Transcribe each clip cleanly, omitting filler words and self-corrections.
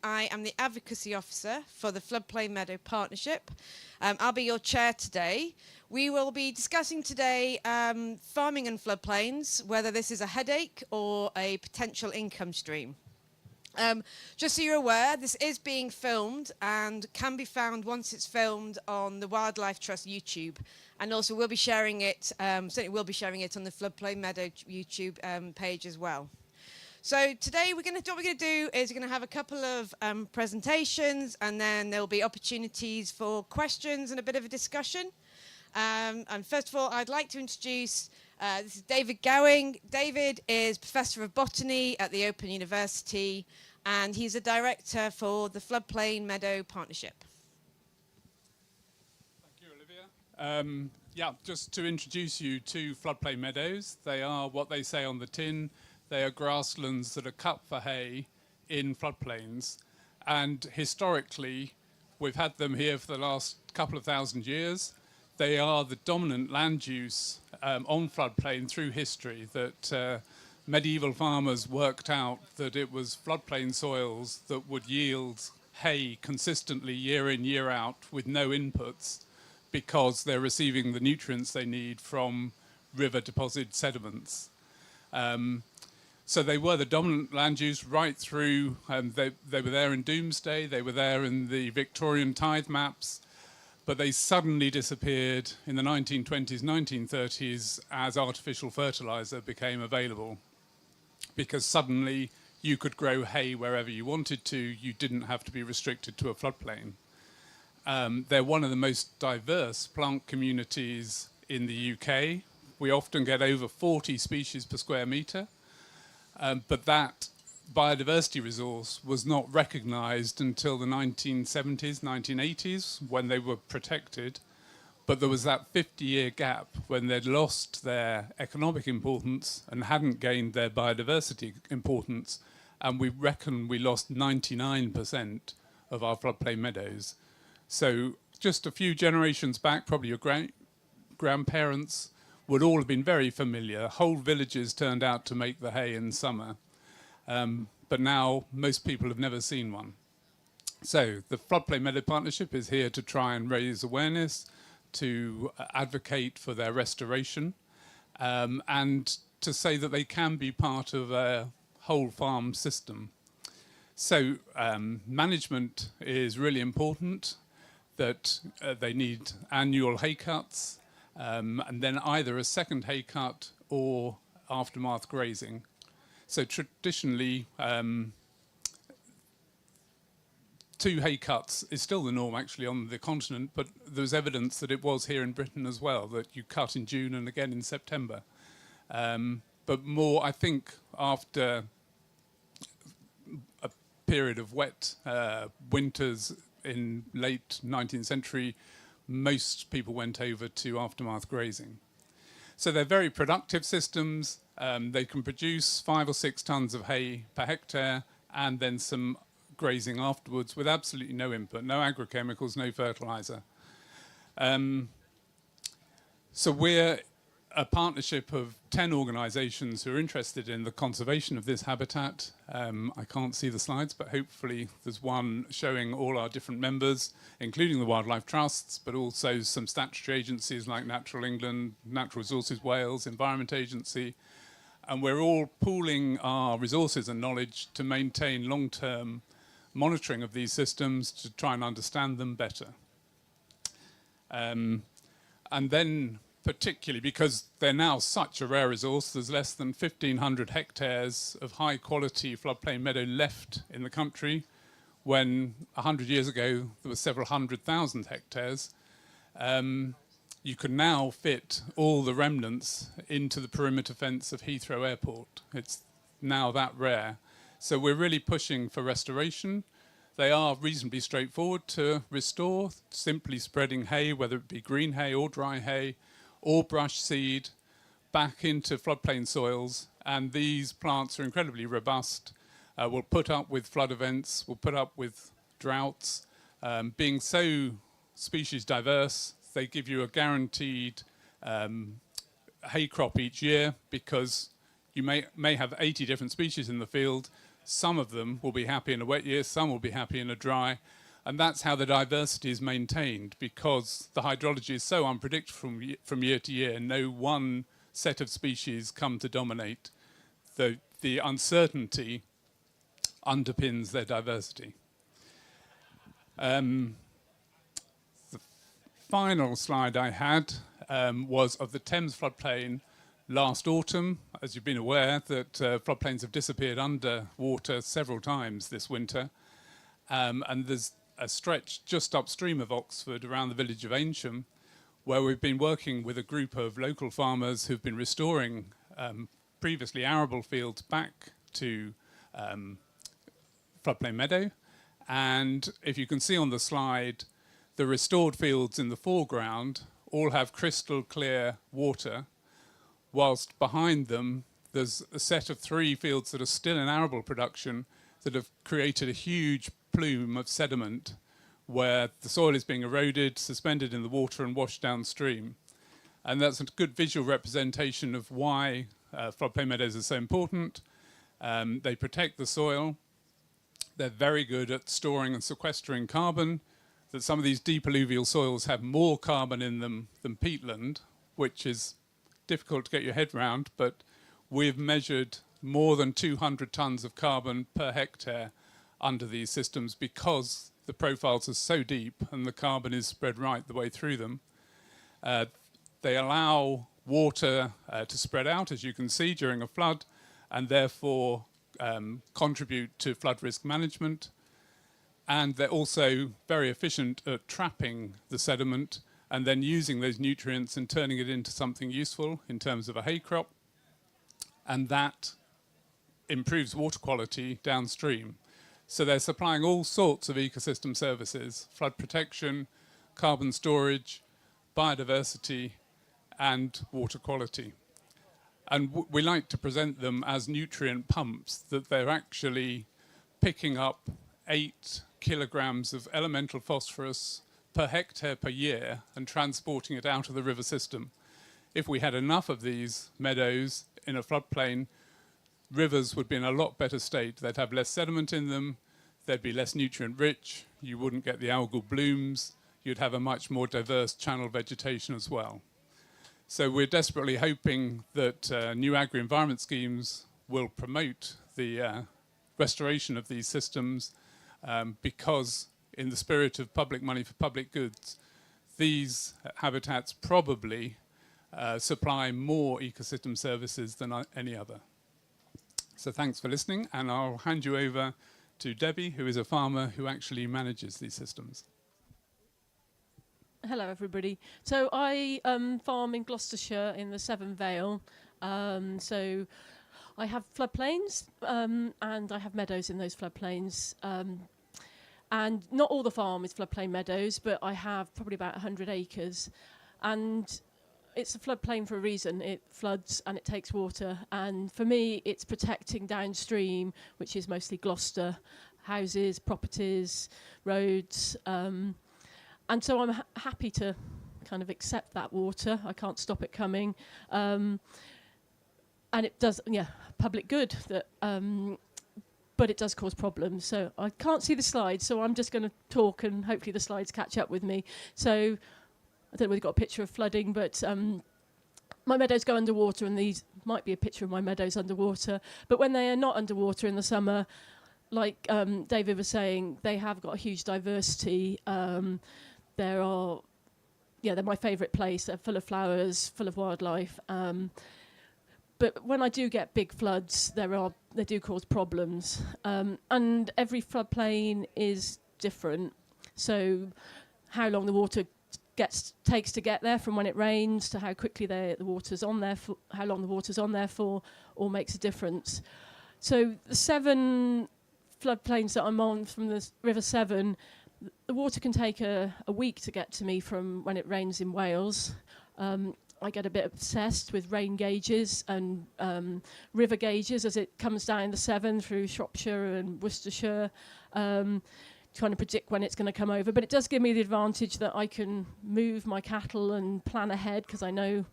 I am the Advocacy Officer for the Floodplain Meadows Partnership. I'll be your chair today. We will be discussing today farming and floodplains, whether this is a headache or a potential income stream. Just so you're aware, this is being filmed and can be found once it's filmed on the Wildlife Trust YouTube. And also we'll be sharing it, certainly we'll be sharing it on the Floodplain Meadow YouTube page as well. So today what we're going to do is we're going to have a couple of presentations, and then there'll be opportunities for questions and a bit of a discussion. And first of all, I'd like to introduce, this is David Gowing. David is Professor of Botany at the Open University, and he's a director for the Floodplain Meadows Partnership. Thank you, Olivia. Yeah, just to introduce you to Floodplain Meadows. They are what they say on the tin. They are grasslands that are cut for hay in floodplains. And historically, we've had them here for the last couple of thousand years. They are the dominant land use on floodplain through history, that medieval farmers worked out that it was floodplain soils that would yield hay consistently year in, year out with no inputs, because they're receiving the nutrients they need from river deposited sediments. So they were the dominant land use right through, they were there in Doomsday, they were there in the Victorian tithe maps, but they suddenly disappeared in the 1920s, 1930s as artificial fertilizer became available. Because suddenly you could grow hay wherever you wanted to, you didn't have to be restricted to a floodplain. They're one of the most diverse plant communities in the UK. We often get over 40 species per square metre. But that biodiversity resource was not recognised until the 1970s, 1980s, when they were protected. But there was that 50-year gap when they'd lost their economic importance and hadn't gained their biodiversity importance. And we reckon we lost 99% of our floodplain meadows. So just a few generations back, probably your grandparents would all have been very familiar. Whole villages turned out to make the hay in summer. But now most people have never seen one. So the Floodplain Meadow Partnership is here to try and raise awareness, to advocate for their restoration, and to say that they can be part of a whole farm system. So management is really important, that they need annual hay cuts, and then either a second hay cut or aftermath grazing. So traditionally, 2 hay cuts is still the norm actually on the continent, but there's evidence that it was here in Britain as well, that you cut in June and again in September. But more, I think, after a period of wet winters in late 19th century, most people went over to aftermath grazing. So they're very productive systems. They can produce 5 or 6 tons of hay per hectare, and then some grazing afterwards with absolutely no input, no agrochemicals, no fertilizer. So we're a partnership of 10 organisations who are interested in the conservation of this habitat. I can't see the slides, but hopefully there's one showing all our different members, including the Wildlife Trusts, but also some statutory agencies like Natural England, Natural Resources Wales, Environment Agency. And we're all pooling our resources and knowledge to maintain long-term monitoring of these systems to try and understand them better. And then, particularly because they're now such a rare resource, there's less than 1,500 hectares of high quality floodplain meadow left in the country, when 100 years ago there were several 100,000 hectares. You can now fit all the remnants into the perimeter fence of Heathrow Airport. It's now that rare. So we're really pushing for restoration. They are reasonably straightforward to restore, simply spreading hay, whether it be green hay or dry hay, or brush seed, back into floodplain soils. And these plants are incredibly robust, will put up with flood events, will put up with droughts. Being so species diverse, they give you a guaranteed hay crop each year, because you may have 80 different species in the field. Some of them will be happy in a wet year, some will be happy in a dry, and that's how the diversity is maintained, because the hydrology is so unpredictable from year to year. No one set of species come to dominate. The uncertainty underpins their diversity. The final slide I had was of the Thames floodplain last autumn. As you've been aware, that floodplains have disappeared under water several times this winter. And there's a stretch just upstream of Oxford around the village of Aynsham, where we've been working with a group of local farmers who've been restoring previously arable fields back to Floodplain Meadow. And if you can see on the slide, the restored fields in the foreground all have crystal clear water, whilst behind them there's a set of 3 fields that are still in arable production that have created a huge plume of sediment where the soil is being eroded, suspended in the water and washed downstream. And that's a good visual representation of why floodplain meadows are so important. They protect the soil. They're very good at storing and sequestering carbon. That some of these deep alluvial soils have more carbon in them than peatland, which is difficult to get your head round, but we've measured more than 200 tons of carbon per hectare under these systems because the profiles are so deep and the carbon is spread right the way through them. They allow water to spread out, as you can see, during a flood, and therefore contribute to flood risk management. And they're also very efficient at trapping the sediment and then using those nutrients and turning it into something useful in terms of a hay crop. And that improves water quality downstream. So they're supplying all sorts of ecosystem services: flood protection, carbon storage, biodiversity, and water quality. And we like to present them as nutrient pumps, that they're actually picking up 8 kilograms of elemental phosphorus per hectare per year and transporting it out of the river system. If we had enough of these meadows in a floodplain, rivers would be in a lot better state. They'd have less sediment in them, they'd be less nutrient rich, you wouldn't get the algal blooms, you'd have a much more diverse channel vegetation as well. So we're desperately hoping that new agri-environment schemes will promote the restoration of these systems because, in the spirit of public money for public goods, these habitats probably supply more ecosystem services than any other. So thanks for listening, and I'll hand you over to Debbie, who is a farmer who actually manages these systems. Hello, everybody. So I farm in Gloucestershire in the Severn Vale. So I have floodplains and I have meadows in those floodplains. And not all the farm is floodplain meadows, but I have probably about 100 acres. And it's a floodplain for a reason. It floods and it takes water. And for me, it's protecting downstream, which is mostly Gloucester, houses, properties, roads. And so I'm happy to kind of accept that water. I can't stop it coming. And it does, public good. That, but it does cause problems. So I can't see the slides, so I'm just going to talk and hopefully the slides catch up with me. So I don't know whether you've got a picture of flooding, but my meadows go underwater, and these might be a picture of my meadows underwater. But when they are not underwater in the summer, like David was saying, they have got a huge diversity. They're my favourite place. They're full of flowers, full of wildlife. But when I do get big floods, they do cause problems. And every floodplain is different. So how long the water takes to get there from when it rains to how quickly the water's on there for, how long the water's on there for, all makes a difference. So the 7 floodplains that I'm on from the River Severn, the water can take a week to get to me from when it rains in Wales. I get a bit obsessed with rain gauges and river gauges as it comes down the Severn through Shropshire and Worcestershire, trying to predict when it's going to come over. But it does give me the advantage that I can move my cattle and plan ahead, because I know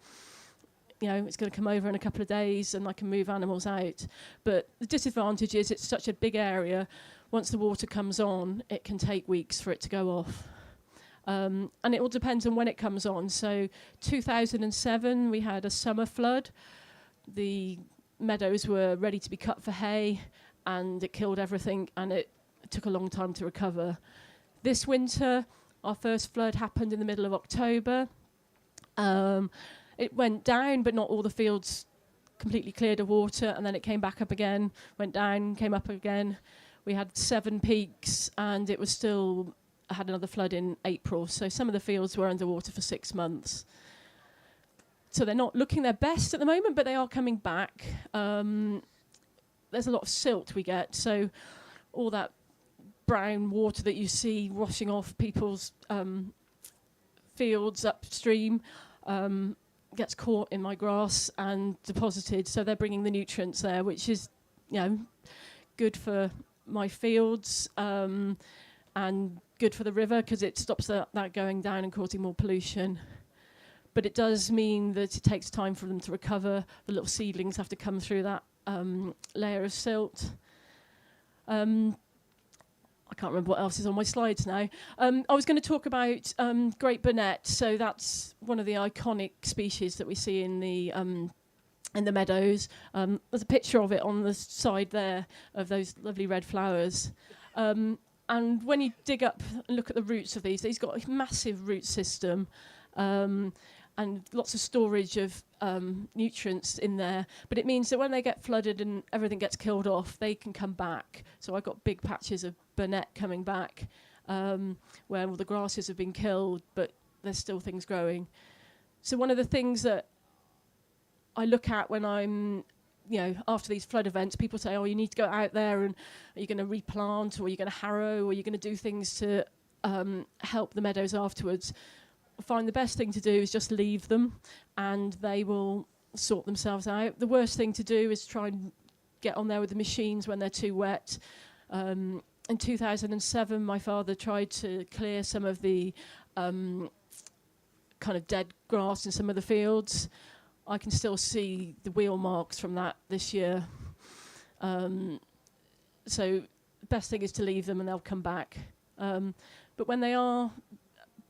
it's going to come over in a couple of days and I can move animals out. But the disadvantage is it's such a big area. Once the water comes on, it can take weeks for it to go off. And it all depends on when it comes on. So 2007, we had a summer flood. The meadows were ready to be cut for hay, and it killed everything, and it took a long time to recover. This winter, our first flood happened in the middle of October. It went down, but not all the fields completely cleared of water, and then it came back up again, went down, came up again. We had 7 peaks, and it was still had another flood in April. So some of the fields were underwater for 6 months. So they're not looking their best at the moment, but they are coming back. There's a lot of silt we get, so all that brown water that you see washing off people's fields upstream gets caught in my grass and deposited. So they're bringing the nutrients there, which is, good for my fields and good for the river because it stops that going down and causing more pollution. But it does mean that it takes time for them to recover. The little seedlings have to come through that layer of silt. I can't remember what else is on my slides now. I was going to talk about great bonnet. So that's one of the iconic species that we see in the meadows. There's a picture of it on the side there of those lovely red flowers. And when you dig up and look at the roots of these got a massive root system. And lots of storage of nutrients in there. But it means that when they get flooded and everything gets killed off, they can come back. So I've got big patches of bonnet coming back where all the grasses have been killed, but there's still things growing. So one of the things that I look at when I'm, after these flood events, people say, oh, you need to go out there and are you going to replant or are you going to harrow or are you going to do things to help the meadows afterwards? I find the best thing to do is just leave them and they will sort themselves out. The worst thing to do is try and get on there with the machines when they're too wet. In 2007, my father tried to clear some of the kind of dead grass in some of the fields. I can still see the wheel marks from that this year. So the best thing is to leave them and they'll come back. But when they are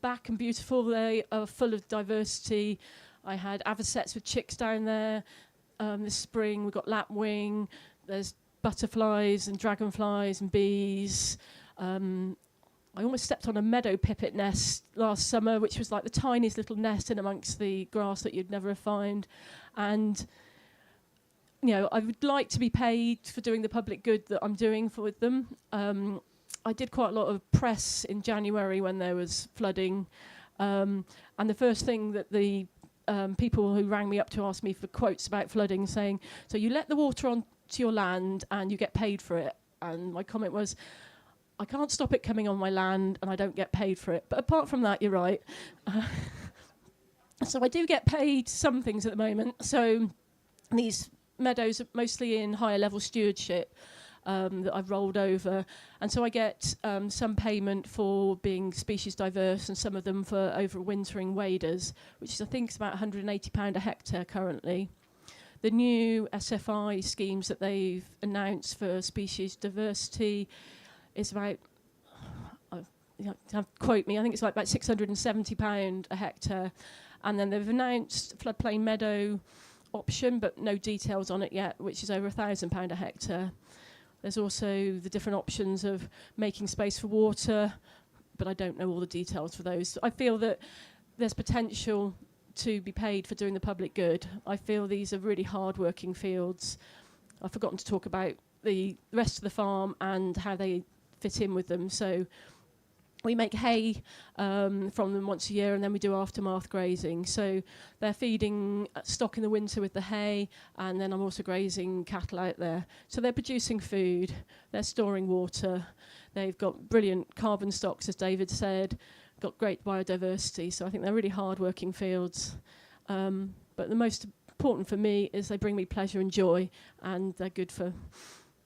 back and beautiful, they are full of diversity. I had avocets with chicks down there this spring. We've got lapwing. There's butterflies and dragonflies and bees. I almost stepped on a meadow pipit nest last summer, which was like the tiniest little nest in amongst the grass that you'd never find. And I would like to be paid for doing the public good that I'm doing with them. I did quite a lot of press in January when there was flooding. And the first thing that the people who rang me up to ask me for quotes about flooding saying, so you let the water onto your land and you get paid for it. And my comment was, I can't stop it coming on my land and I don't get paid for it. But apart from that, you're right. So I do get paid some things at the moment. So these meadows are mostly in higher level stewardship. That I've rolled over, and so I get some payment for being species diverse and some of them for overwintering waders, which is I think is about £180 a hectare currently. The new SFI schemes that they've announced for species diversity is about, quote me, I think it's like about £670 a hectare, and then they've announced floodplain meadow option, but no details on it yet, which is over £1,000 a hectare. There's also the different options of making space for water, but I don't know all the details for those. I feel that there's potential to be paid for doing the public good. I feel these are really hard-working fields. I've forgotten to talk about the rest of the farm and how they fit in with them. So we make hay from them once a year, and then we do aftermath grazing. So they're feeding stock in the winter with the hay, and then I'm also grazing cattle out there. So they're producing food, they're storing water, they've got brilliant carbon stocks, as David said, got great biodiversity. So I think they're really hard-working fields. But the most important for me is they bring me pleasure and joy, and they're good for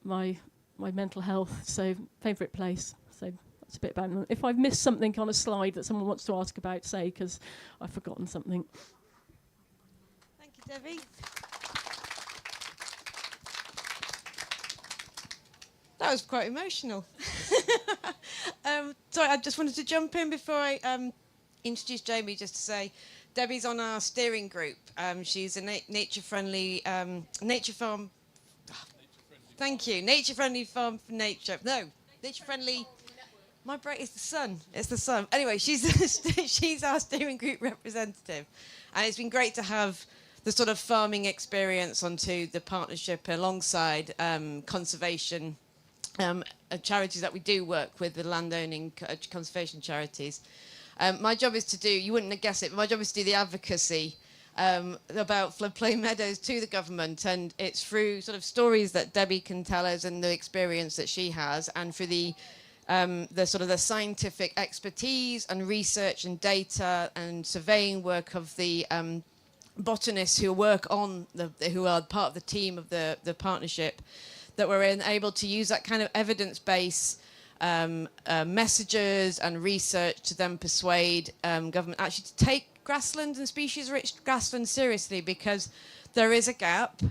my mental health. So favourite place. So that's a bit about them. If I've missed something on a slide that someone wants to ask about, say, because I've forgotten something. Thank you, Debbie. That was quite emotional. Sorry, I just wanted to jump in before I introduce Jamie, just to say Debbie's on our steering group. She's a nature-friendly nature farm. Thank you. Nature-friendly farm for nature. No, nature-friendly. My brain is the sun. It's the sun. Anyway, she's our steering group representative, and it's been great to have the sort of farming experience onto the partnership alongside conservation charities that we do work with, the landowning conservation charities. My job is to do, you wouldn't guess it, but my job is to do the advocacy about floodplain meadows to the government, and it's through sort of stories that Debbie can tell us and the experience that she has, and through the sort of the scientific expertise and research and data and surveying work of the botanists who work on who are part of the team of the partnership, that we're able to use that kind of evidence-based messages and research to then persuade government actually to take grassland and species-rich grassland seriously, because there is a gap.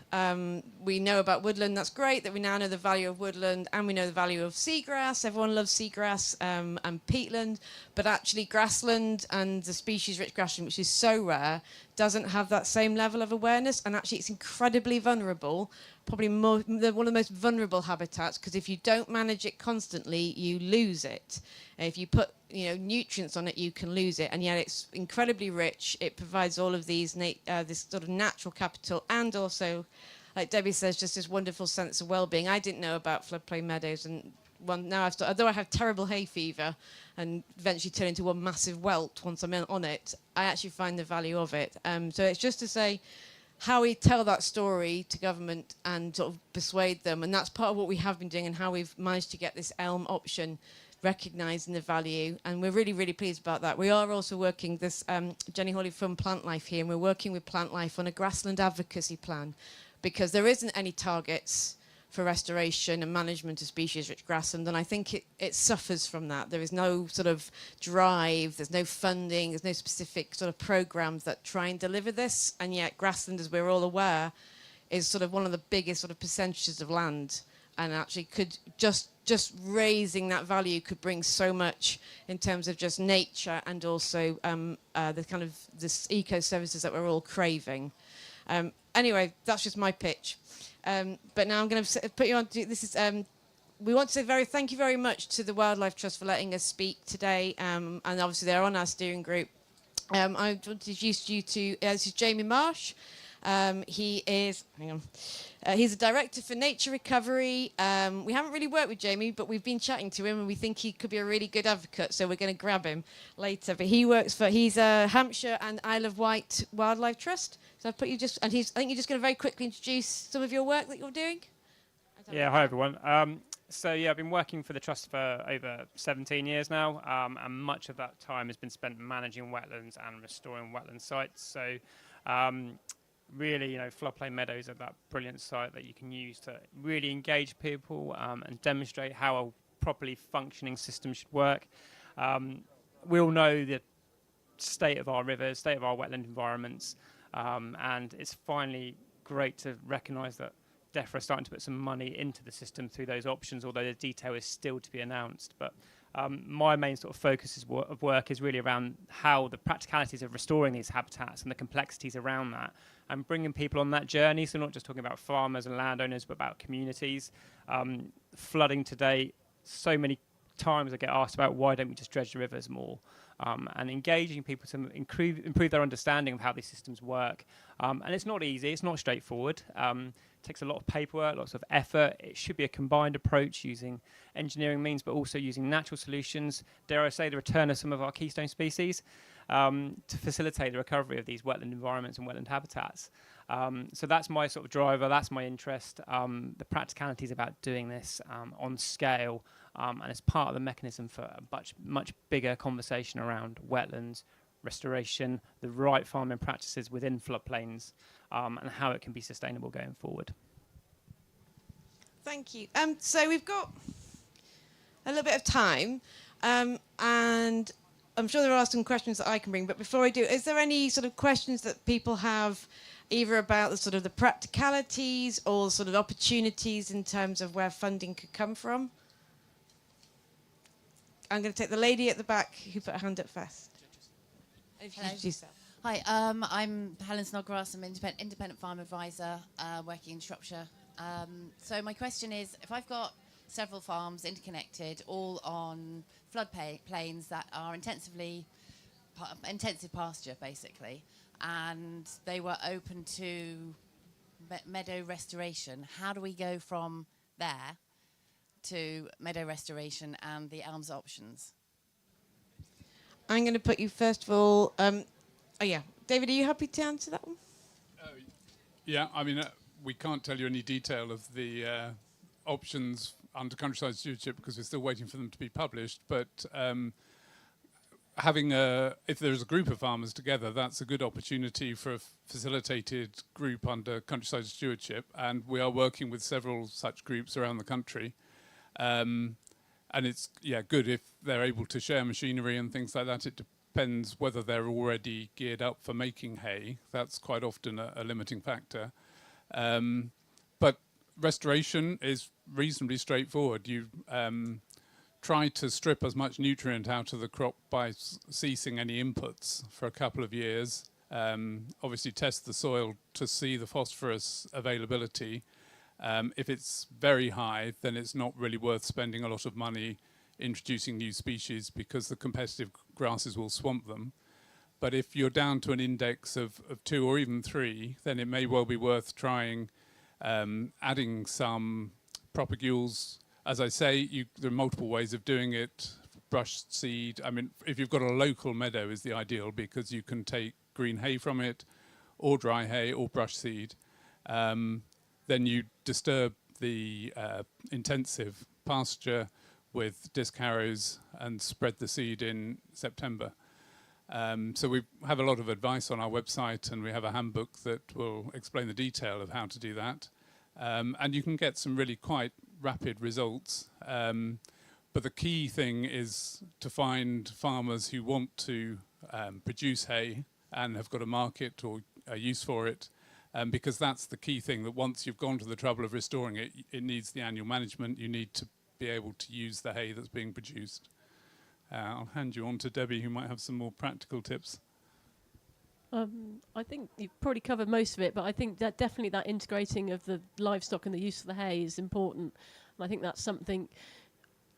We know about woodland, that's great that we now know the value of woodland, and we know the value of seagrass. Everyone loves seagrass and peatland, but actually grassland and the species-rich grassland, which is so rare, doesn't have that same level of awareness, and actually it's incredibly vulnerable, probably one of the most vulnerable habitats, because if you don't manage it constantly, you lose it. If you put nutrients on it, you can lose it, and yet it's incredibly rich. It provides all of these this sort of natural capital, and also, like Debbie says, just this wonderful sense of well-being. I didn't know about floodplain meadows, and now although I have terrible hay fever and eventually turn into one massive welt once I'm on it, I actually find the value of it. So it's just to say how we tell that story to government and sort of persuade them, and that's part of what we have been doing, and how we've managed to get this elm option recognising the value, and we're really, really pleased about that. We are also working this, Jenny Hawley from Plant Life here, and we're working with Plant Life on a grassland advocacy plan, because there isn't any targets for restoration and management of species-rich grassland, and I think it suffers from that. There is no sort of drive, there's no funding, there's no specific sort of programmes that try and deliver this, and yet grassland, as we're all aware, is sort of one of the biggest sort of percentages of land, and actually could just raising that value could bring so much in terms of just nature, and also the kind of this eco services that we're all craving. Anyway, that's just my pitch. But now I'm going to put you on. This is. We want to say thank you very much to the Wildlife Trust for letting us speak today, and obviously they're on our steering group. I want to introduce you to this is Jamie Marsh. He is, he's a director for nature recovery. We haven't really worked with Jamie, but we've been chatting to him, and we think he could be a really good advocate, so we're going to grab him later. But he's a Hampshire and Isle of Wight Wildlife Trust. So I've put you I think you're just going to very quickly introduce some of your work that you're doing. Yeah, hi everyone. I've been working for the Trust for over 17 years now, and much of that time has been spent managing wetlands and restoring wetland sites. So really, floodplain meadows are that brilliant site that you can use to really engage people and demonstrate how a properly functioning system should work. We all know the state of our rivers, state of our wetland environments, and it's finally great to recognise that DEFRA are starting to put some money into the system through those options, although the detail is still to be announced. But my main sort of focus of work is really around how the practicalities of restoring these habitats and the complexities around that, and bringing people on that journey. So not just talking about farmers and landowners, but about communities. Flooding today, so many times I get asked about why don't we just dredge the rivers more, and engaging people to improve their understanding of how these systems work. And it's not easy, it's not straightforward. It takes a lot of paperwork, lots of effort. It should be a combined approach using engineering means, but also using natural solutions, dare I say the return of some of our keystone species, to facilitate the recovery of these wetland environments and wetland habitats. So that's my sort of driver, that's my interest, the practicalities about doing this on scale, and it's part of the mechanism for a much bigger conversation around wetlands, restoration, the right farming practices within floodplains, and how it can be sustainable going forward. Thank you. So we've got a little bit of time, and I'm sure there are some questions that I can bring, but before I do, is there any sort of questions that people have either about the sort of the practicalities or sort of opportunities in terms of where funding could come from. I'm going to take the lady at the back who put her hand up first. Introduce yourself. Hi, I'm Helen Snodgrass. I'm an independent farm advisor working in Shropshire. So my question is, if I've got several farms interconnected, all on floodplains that are intensive pasture, basically, and they were open to meadow restoration, how do we go from there to meadow restoration and the elms options? I'm going to put you first of all. Oh yeah, David, are you happy to answer that one? Yeah, I mean, we can't tell you any detail of the options under countryside stewardship because we're still waiting for them to be published. But if there's a group of farmers together, that's a good opportunity for a facilitated group under countryside stewardship. And we are working with several such groups around the country. And it's good if they're able to share machinery and things like that. It depends whether they're already geared up for making hay. That's quite often a limiting factor. But restoration is reasonably straightforward. You try to strip as much nutrient out of the crop by ceasing any inputs for a couple of years. Obviously test the soil to see the phosphorus availability. If it's very high, then it's not really worth spending a lot of money introducing new species because the competitive grasses will swamp them. But if you're down to an index of 2 or even 3, then it may well be worth trying adding some propagules. As I say, there are multiple ways of doing it. Brush seed. I mean, if you've got a local meadow is the ideal because you can take green hay from it or dry hay or brush seed. Then you disturb the intensive pasture with disc harrows and spread the seed in September. So we have a lot of advice on our website and we have a handbook that will explain the detail of how to do that. And you can get some really quite rapid results. But the key thing is to find farmers who want to produce hay and have got a market or a use for it. Because that's the key thing, that once you've gone to the trouble of restoring it, it needs the annual management. You need to be able to use the hay that's being produced. I'll hand you on to Debbie, who might have some more practical tips. I think you've probably covered most of it, but I think that definitely that integrating of the livestock and the use of the hay is important. And I think that's something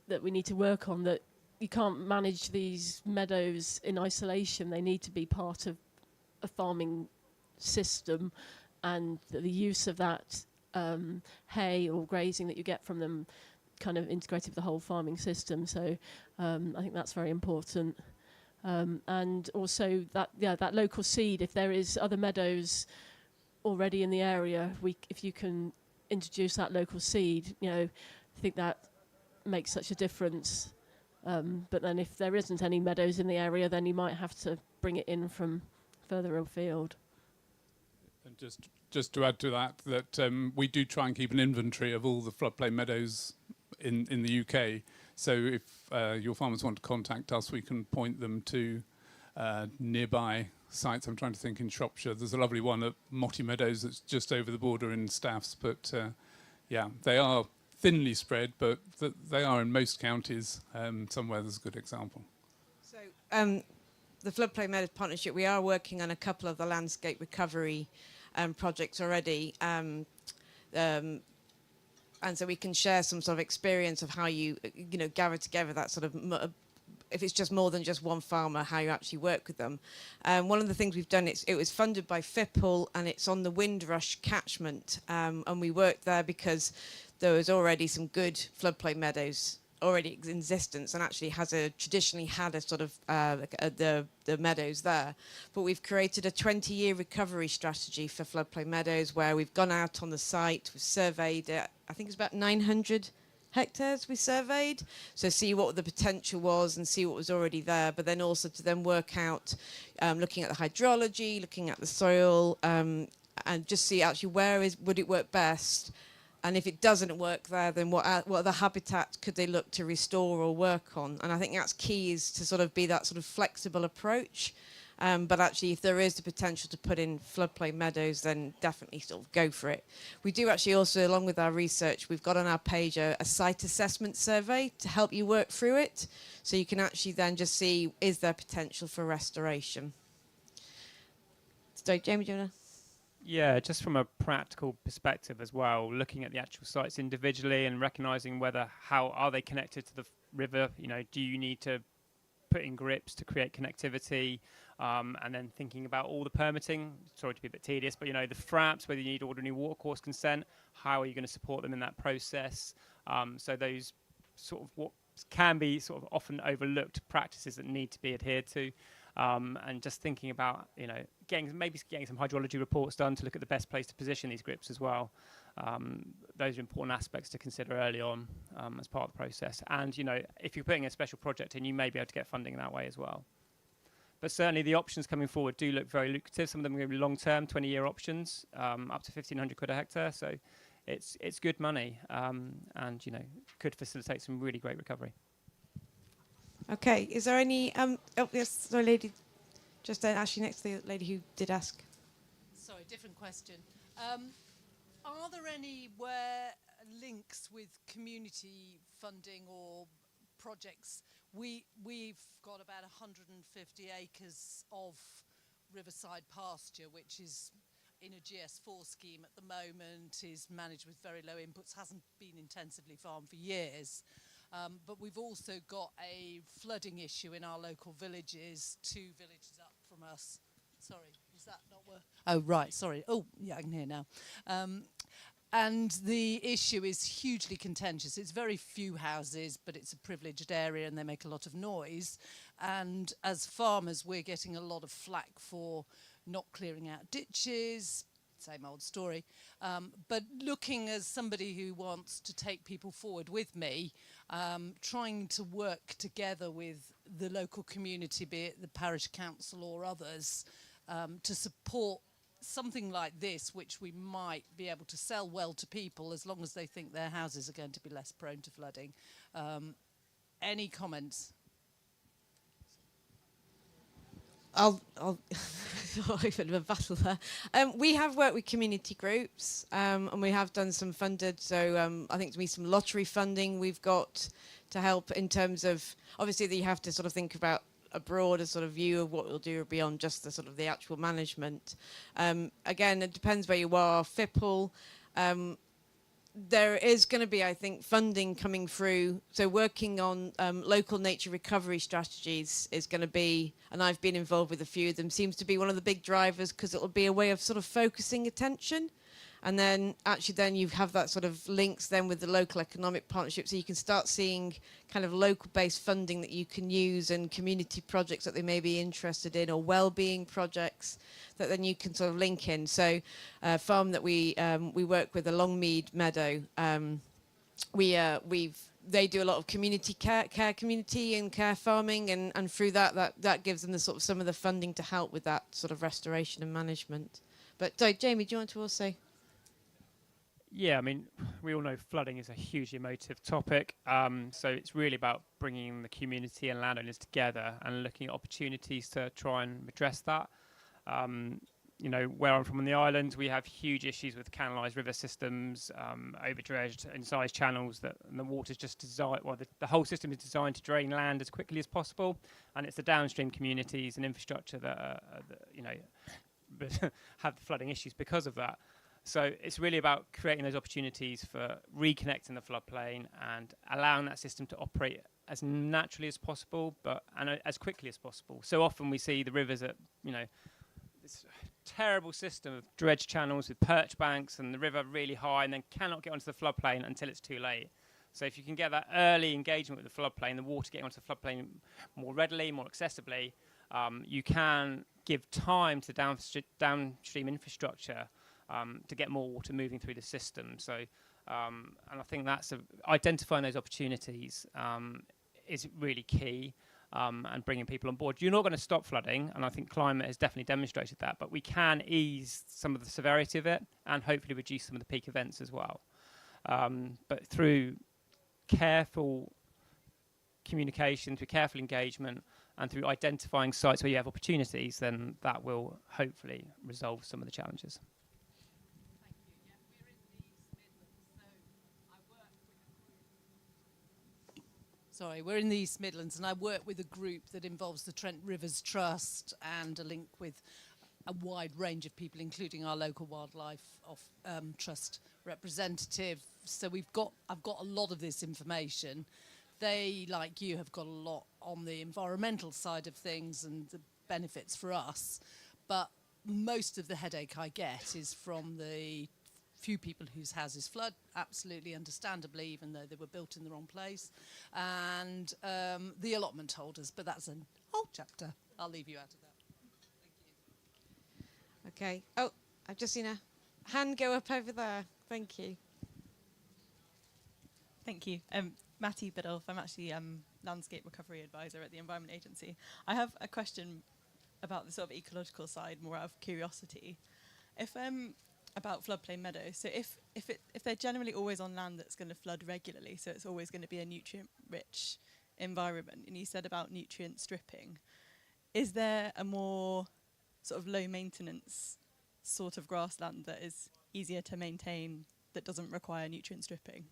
that we need to work on, that you can't manage these meadows in isolation. They need to be part of a farming system, and the use of that hay or grazing that you get from them kind of integrated with the whole farming system. So I think that's very important. And also that local seed, if there is other meadows already in the area, if you can introduce that local seed, I think that makes such a difference. But then if there isn't any meadows in the area, then you might have to bring it in from further afield. And just to add to that, we do try and keep an inventory of all the floodplain meadows in the UK. So if your farmers want to contact us, we can point them to nearby sites. I'm trying to think in Shropshire. There's a lovely one at Motty Meadows that's just over the border in Staffs. But they are thinly spread, but they are in most counties. Somewhere there's a good example. So the Floodplain Meadows Partnership, we are working on a couple of the landscape recovery projects already. And so we can share some sort of experience of how you gather together that sort of, if it's just more than just one farmer, how you actually work with them. One of the things we've done, it was funded by FIPL, and it's on the Windrush catchment. And we worked there because there was already some good floodplain meadows already in existence, and actually traditionally had a sort of the meadows there. But we've created a 20-year recovery strategy for floodplain meadows, where we've gone out on the site, we've surveyed it. I think it's about 900 hectares we surveyed, so see what the potential was and see what was already there, but then also to then work out, looking at the hydrology, looking at the soil, and just see actually would it work best. And if it doesn't work there, then what other habitats could they look to restore or work on? And I think that's key, is to sort of be that sort of flexible approach. But actually, if there is the potential to put in floodplain meadows, then definitely sort of go for it. We do actually also, along with our research, we've got on our page a site assessment survey to help you work through it. So you can actually then just see, is there potential for restoration? So, Jamie, do you want to? Yeah, just from a practical perspective as well, looking at the actual sites individually and recognizing how are they connected to the river. Do you need to put in grips to create connectivity, and then thinking about all the permitting. Sorry to be a bit tedious, but the FRAPs, whether you need ordinary watercourse consent, how are you going to support them in that process? So those sort of what can be sort of often overlooked practices that need to be adhered to, and just thinking about getting some hydrology reports done to look at the best place to position these grips as well. Those are important aspects to consider early on as part of the process. And if you're putting a special project in, you may be able to get funding that way as well. But certainly the options coming forward do look very lucrative. Some of them are going to be long-term, 20-year options, up to 1,500 quid a hectare. So it's good money, and could facilitate some really great recovery. Okay, is there any? Oh yes, sorry, lady, just actually next to the lady who did ask. Sorry, different question. Are there any links with community funding or projects? We've got about 150 acres of riverside pasture, which is in a GS4 scheme at the moment, is managed with very low inputs, hasn't been intensively farmed for years. But we've also got a flooding issue in our local villages, 2 villages up from us. Sorry, is that not work? Oh, right, sorry. Oh, yeah, I can hear now. And the issue is hugely contentious. It's very few houses, but it's a privileged area and they make a lot of noise. And as farmers, we're getting a lot of flack for not clearing out ditches, same old story. But looking as somebody who wants to take people forward with me, trying to work together with the local community, be it the parish council or others, to support something like this, which we might be able to sell well to people as long as they think their houses are going to be less prone to flooding. Any comments? I'll a bit of a battle there. We have worked with community groups, and we have done some funded. So I think to me some lottery funding we've got to help in terms of, obviously that you have to sort of think about a broader sort of view of what we'll do beyond just the sort of the actual management. Again, it depends where you are. FIPL, there is going to be, I think, funding coming through. So working on local nature recovery strategies is going to be, and I've been involved with a few of them, seems to be one of the big drivers because it will be a way of sort of focusing attention. And then actually then you have that sort of links then with the local economic partnership. So you can start seeing kind of local based funding that you can use and community projects that they may be interested in or well-being projects that then you can sort of link in. So a farm that we work with, a Longmead Meadow, they do a lot of community care community and care farming, and through that gives them the sort of some of the funding to help with that sort of restoration and management. But Jamie, do you want to also? Yeah, I mean, we all know flooding is a hugely emotive topic. So it's really about bringing the community and landowners together and looking at opportunities to try and address that. Where I'm from on the island, we have huge issues with canalised river systems, over-dredged incised channels and the water's just designed, the whole system is designed to drain land as quickly as possible. And it's the downstream communities and infrastructure that have the flooding issues because of that. So it's really about creating those opportunities for reconnecting the floodplain and allowing that system to operate as naturally as possible, and as quickly as possible. So often we see the rivers at, this terrible system of dredge channels with perch banks and the river really high and then cannot get onto the floodplain until it's too late. So if you can get that early engagement with the floodplain, the water getting onto the floodplain more readily, more accessibly, you can give time to downstream infrastructure to get more water moving through the system. So, and I think that's identifying those opportunities is really key, and bringing people on board. You're not going to stop flooding, and I think climate has definitely demonstrated that, but we can ease some of the severity of it and hopefully reduce some of the peak events as well. But through careful communication, through careful engagement, and through identifying sites where you have opportunities, then that will hopefully resolve some of the challenges. Sorry, we're in the East Midlands, and I work with a group that involves the Trent Rivers Trust and a link with a wide range of people, including our local wildlife trust representative. So I've got a lot of this information. They, like you, have got a lot on the environmental side of things and the benefits for us. But most of the headache I get is from the few people whose houses flood, absolutely understandably, even though they were built in the wrong place, and the allotment holders, but that's a whole chapter. I'll leave you out of that. Thank you. Okay. Oh, I've just seen a hand go up over there. Thank you. Thank you. Matty Biddulph. I'm actually landscape recovery advisor at the Environment Agency. I have a question about the sort of ecological side, more out of curiosity. About floodplain meadows. So if they're generally always on land that's going to flood regularly, so it's always going to be a nutrient-rich environment, and you said about nutrient stripping, is there a more sort of low-maintenance sort of grassland that is easier to maintain that doesn't require nutrient stripping?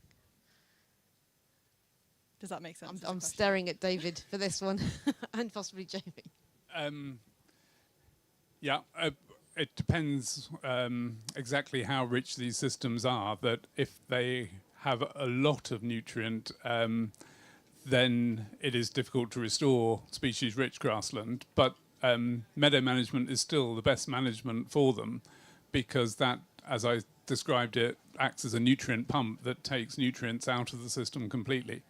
Does that make sense? I'm staring at David for this one, and possibly Jamie. Yeah. It depends exactly how rich these systems are. That if they have a lot of nutrient, then it is difficult to restore species-rich grassland. But meadow management is still the best management for them, because that, as I described it, acts as a nutrient pump that takes nutrients out of the system completely.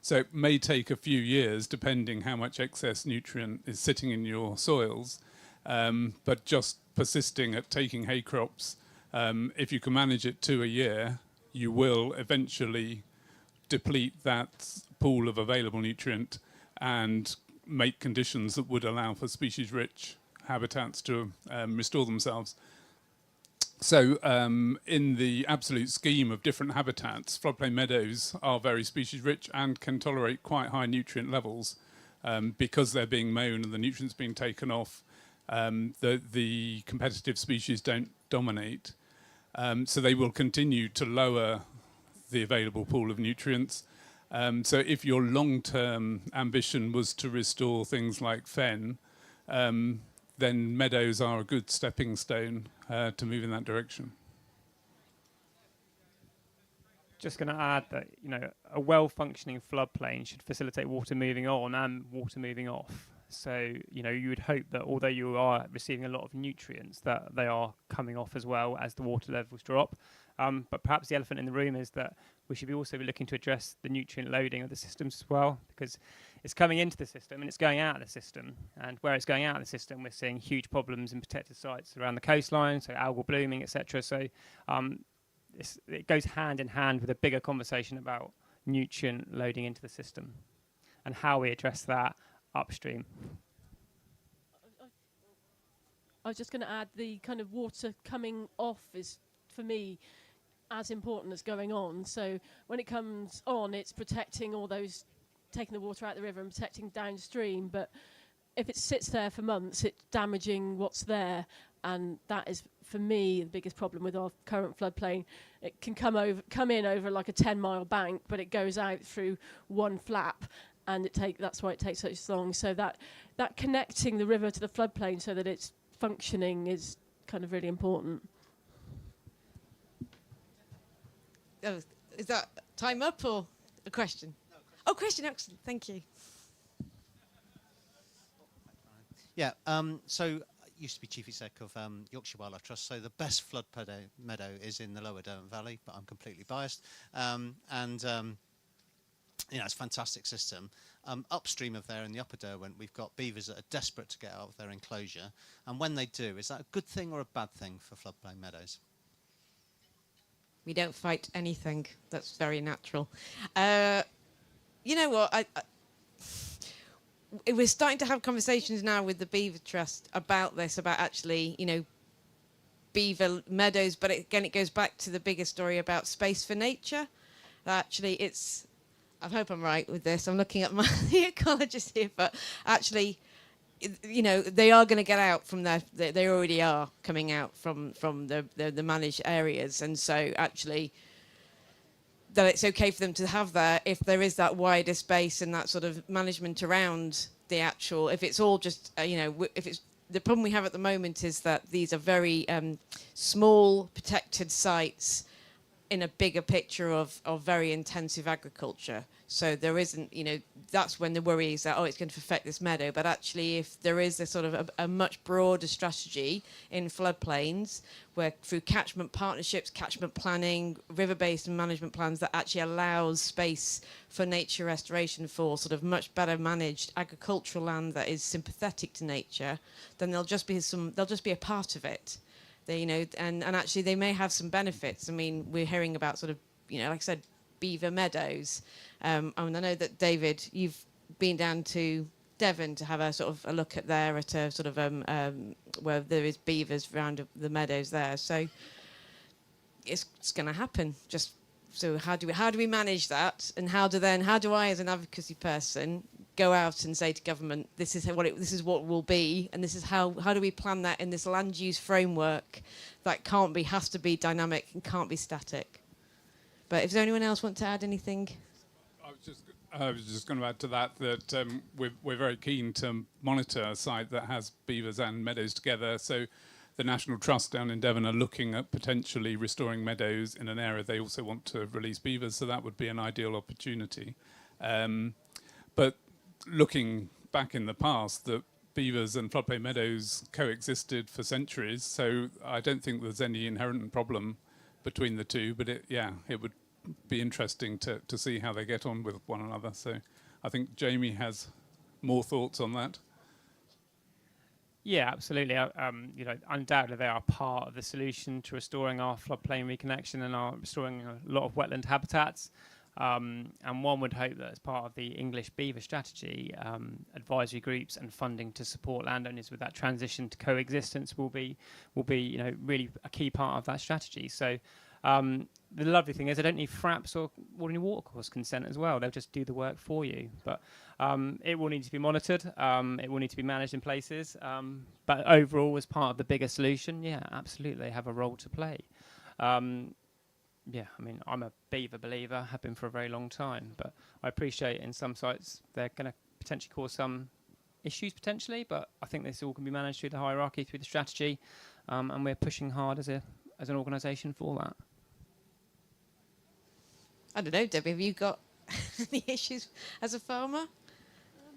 So it may take a few years, depending how much excess nutrient is sitting in your soils, but just persisting at taking hay crops, if you can manage it to a year, you will eventually deplete that pool of available nutrient and make conditions that would allow for species-rich habitats to restore themselves. So in the absolute scheme of different habitats, floodplain meadows are very species-rich and can tolerate quite high nutrient levels because they're being mown and the nutrients being taken off. The competitive species don't dominate, so they will continue to lower the available pool of nutrients. So if your long-term ambition was to restore things like fen, then meadows are a good stepping stone to move in that direction. Just going to add that, a well-functioning floodplain should facilitate water moving on and water moving off. So, you would hope that although you are receiving a lot of nutrients, that they are coming off as well as the water levels drop. But perhaps the elephant in the room is that we should also be looking to address the nutrient loading of the systems as well, because it's coming into the system and it's going out of the system. And where it's going out of the system, we're seeing huge problems in protected sites around the coastline, so algal blooming, etc. So it goes hand in hand with a bigger conversation about nutrient loading into the system and how we address that upstream. I was just going to add the kind of water coming off is, for me, as important as going on. So when it comes on, it's protecting all those, taking the water out of the river and protecting downstream. But if it sits there for months, it's damaging what's there. And that is, for me, the biggest problem with our current floodplain. It can come in over like a 10-mile bank, but it goes out through one flap. And that's why it takes so long. So that connecting the river to the floodplain so that it's functioning is kind of really important. Oh, is that time up or a question? No, question. Oh, question, excellent. Thank you. Yeah, so I used to be Chief Exec of Yorkshire Wildlife Trust, so the best flood meadow is in the Lower Derwent Valley, but I'm completely biased. It's a fantastic system. Upstream of there in the Upper Derwent, we've got beavers that are desperate to get out of their enclosure. And when they do, is that a good thing or a bad thing for floodplain meadows? We don't fight anything. That's very natural. You know what? We're starting to have conversations now with the Beaver Trust about this, about actually, beaver meadows. But again, it goes back to the bigger story about space for nature. Actually, it's I hope I'm right with this. I'm looking at my the ecologist here, but actually, you know, they are going to get out from their. They already are coming out from the managed areas, and so actually, that it's okay for them to have there if there is that wider space and that sort of management around the actual. If it's all just you know, if it's the problem we have at the moment is that these are very small protected sites in a bigger picture of very intensive agriculture. So there isn't, you know, that's when the worry is that, oh, it's going to affect this meadow. But actually, if there is a sort of a much broader strategy in floodplains, where through catchment partnerships, catchment planning, river-based management plans that actually allows space for nature restoration for sort of much better managed agricultural land that is sympathetic to nature, then they'll just be a part of it. They, you know, and actually they may have some benefits. I mean, we're hearing about sort of, you know, like I said, beaver meadows. I mean, I know that David, you've been down to Devon to have a sort of a look at there at a sort of where there is beavers around the meadows there. So it's going to happen. Just so how do we manage that, and how do I as an advocacy person go out and say to government, this is what will be, and this is how do we plan that in this land use framework that has to be dynamic and can't be static. But if there's anyone else want to add anything? I was just going to add to that we're very keen to monitor a site that has beavers and meadows together. So the National Trust down in Devon are looking at potentially restoring meadows in an area they also want to release beavers. So that would be an ideal opportunity. But looking back in the past, the beavers and floodplain meadows coexisted for centuries. So I don't think there's any inherent problem between the two, but it would be interesting to see how they get on with one another. So I think Jamie has more thoughts on that. Yeah, absolutely. You know, undoubtedly they are part of the solution to restoring our floodplain reconnection and are restoring a lot of wetland habitats. And one would hope that as part of the English beaver strategy, advisory groups and funding to support landowners with that transition to coexistence will be you know, really a key part of that strategy. So the lovely thing is they don't need FRAPs or ordinary watercourse consent as well. They'll just do the work for you. But it will need to be monitored. It will need to be managed in places. But overall, as part of the bigger solution, yeah, absolutely, they have a role to play. Yeah, I mean, I'm a beaver believer, have been for a very long time, but I appreciate in some sites they're going to potentially cause some issues potentially, but I think this all can be managed through the hierarchy, through the strategy, and we're pushing hard as an organisation for that. I don't know, Debbie, have you got any issues as a farmer?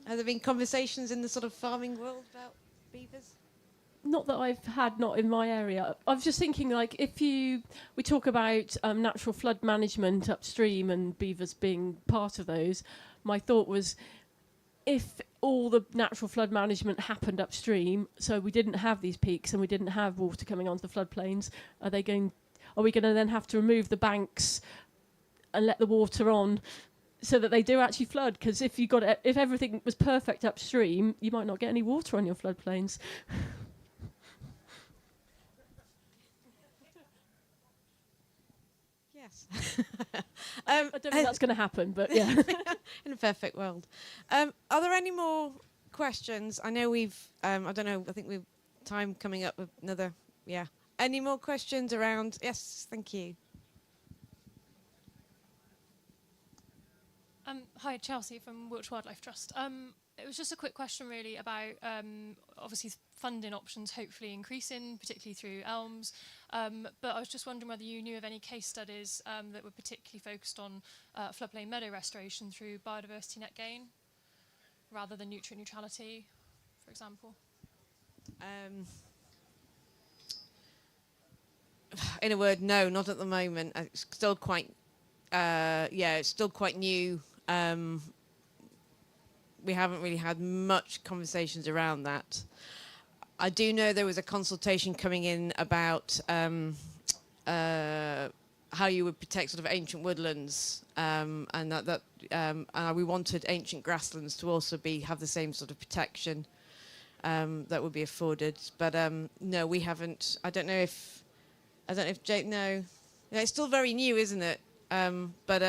Have there been conversations in the sort of farming world about beavers? Not that I've had, not in my area. I was just thinking, like, we talk about natural flood management upstream and beavers being part of those, my thought was, if all the natural flood management happened upstream, so we didn't have these peaks and we didn't have water coming onto the floodplains, are we going to then have to remove the banks and let the water on so that they do actually flood? Because if everything was perfect upstream, you might not get any water on your floodplains. I don't think that's going to happen, but yeah. In a perfect world. Are there any more questions? I know I don't know, I think we've time coming up with another, yeah. Any more questions around? Yes, thank you. Hi, Chelsea from Wiltshire Wildlife Trust. It was just a quick question really about obviously funding options hopefully increasing, particularly through elms. But I was just wondering whether you knew of any case studies that were particularly focused on floodplain meadow restoration through biodiversity net gain rather than nutrient neutrality, for example. In a word, no, not at the moment. It's still quite, it's still quite new. We haven't really had much conversations around that. I do know there was a consultation coming in about how you would protect sort of ancient woodlands, and that we wanted ancient grasslands to also have the same sort of protection that would be afforded. But no, we haven't. I don't know if Jake. No, it's still very new, isn't it? But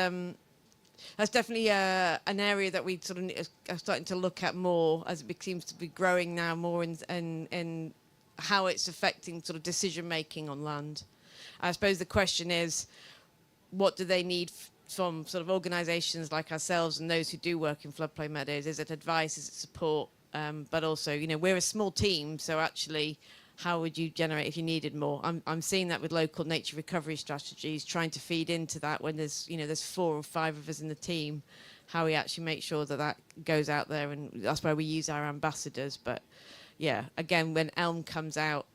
that's definitely an area that we sort of are starting to look at more, as it seems to be growing now more in how it's affecting sort of decision making on land. I suppose the question is, what do they need from sort of organisations like ourselves and those who do work in floodplain meadows? Is it advice? Is it support? But also, you know, we're a small team, so actually, how would you generate if you needed more? I'm seeing that with local nature recovery strategies, trying to feed into that when there's 4 or 5 of us in the team, how we actually make sure that that goes out there, and that's where we use our ambassadors. But yeah, again, when Elm comes out,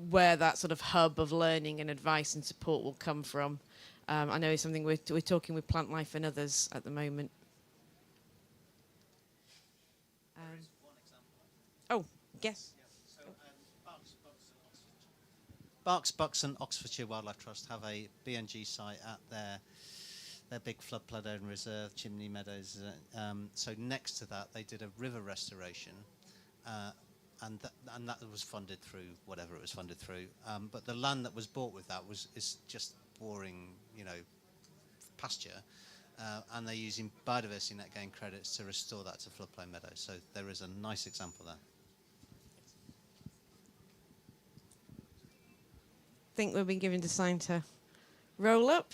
where that sort of hub of learning and advice and support will come from, I know it's something we're talking with Plant Life and others at the moment. Oh, yes. Berks, Bucks and Oxfordshire Wildlife Trust have a BNG site at their big floodplain own reserve, Chimney Meadows. So next to that, they did a river restoration, and that was funded through whatever it was funded through. But the land that was bought with that is just boring, pasture, and they're using biodiversity net gain credits to restore that to floodplain meadows. So there is a nice example there. I think we've been given the sign to roll up.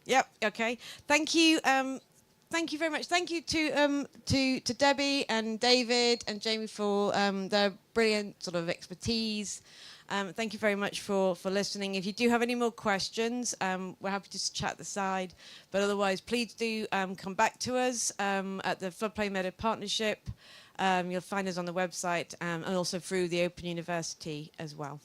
Yep. Okay. Thank you. Thank you very much. Thank you to Debbie and David and Jamie for their brilliant sort of expertise. Thank you very much for listening. If you do have any more questions, we're happy to chat at the side. But otherwise, please do come back to us at the Floodplain Meadows Partnership. You'll find us on the website and also through the Open University as well.